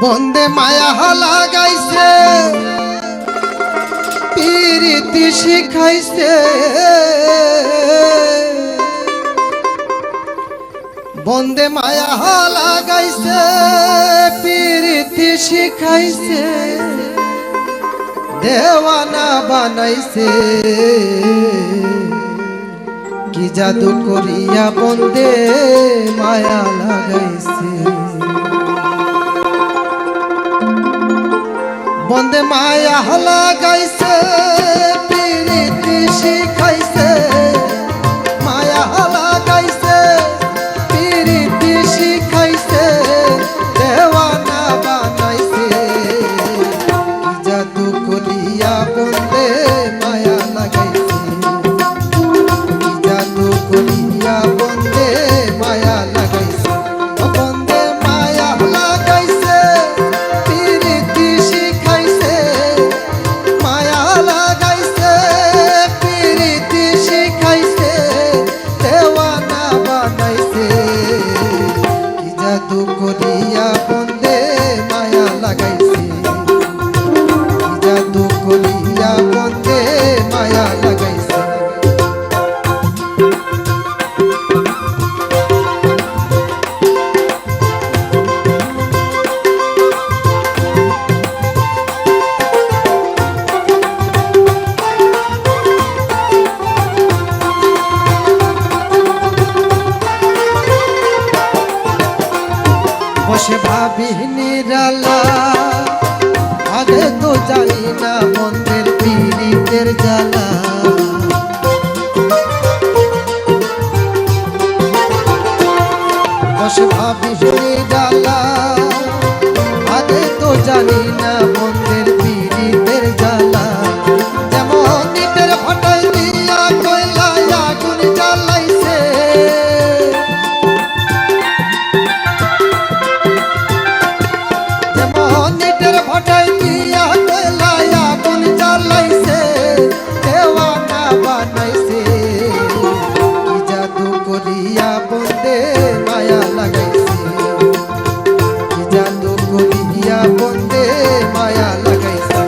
বন্দে মায়া লাগাইছে প্রীতি শিখাইছে বন্দে মায়া লাগাইছে প্রীতি শিখাইছে দেওয়ানা বানাইছে কি জাদু করিয়া বন্দে মায়া লাগাইছে বন্দে মায়া লাগাইছে প্রীতি শিখাইছে মায়া লাগাইছে প্রীতি শিখাইছে দেওয়ানা বানাইছে কি জাদু করিয়া বন্দে মায়া লাগাইছে কি জাদু করিয়া বন্দে মায়া লাগাইছে বন্দে মায়া লাগাইছে প্রীতি শিখাইছে মায়া লাগাইছে প্রীতি শিখাইছে দেওয়ানা বানাইছে কি জাদু করিয়া বন্দে মায়া লাগাইছে কি জাদু করিয়া বন্দে মায়া লাগাইছে বসে ভাবি নিরালা আগে তো জানি না বন্ধের পীড়িতের জ্বালা বসে ভাবি নিরালা আগে তো জানি না বন্ধের পীড়িতের জ্বালা যেমন ইটের ফাটাই দিয়া কয়লায় আগুন জ্বালাইছে ফটাই দিয়া কয়লায় আগুন জ্বালাইছে দেওয়ানা বানাইছে কি জাদু করিয়া বন্দে মায়া লাগাইছে কি জাদু করিয়া বন্দে মায়া লাগাইছে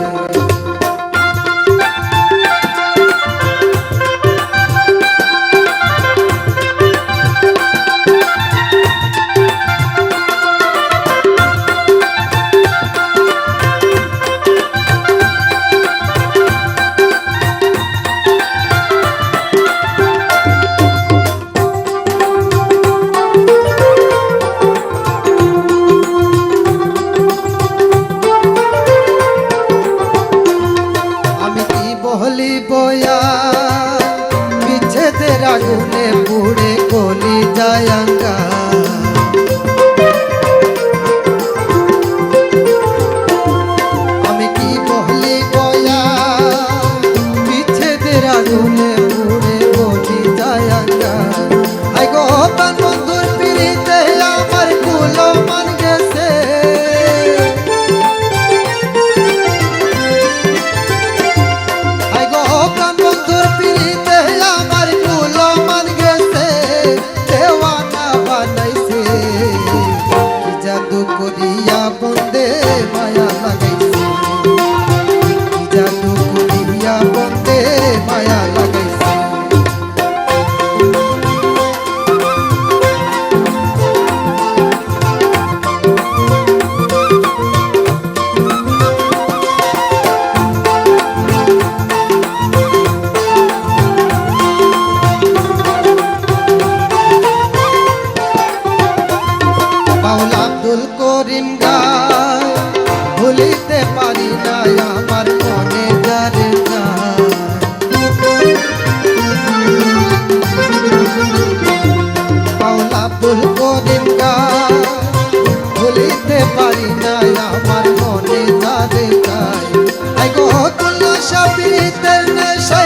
বহলি বয়া বিচ্ছেদের আগুনে পুড়ে গলি যায়ঙ্গা আমি কি বহলি বয়া বিচ্ছেদের আগুনে পুড়ে গলি যায়ঙ্গা আই গো প্রাণ বন্ধুর পিড়িতে আমার কুলো মান গেছে প্রাণ বন্ধুর পিড়িতে আমার কুলো মান গেছে দেওয়ানা বানাইছে কি জাদু করিয়া বন্দে মায়া লাগাইছে কি জাদু করিয়া বন্দে মায়া লাগাইছে আব্দুল করিম গায় ভুলিতে পারি না আমার মনে যারে আব্দুল করিম গায় ভুলিতে পারি না আমার মনে যারে আই গো তুল্লা সাবিতের নেশা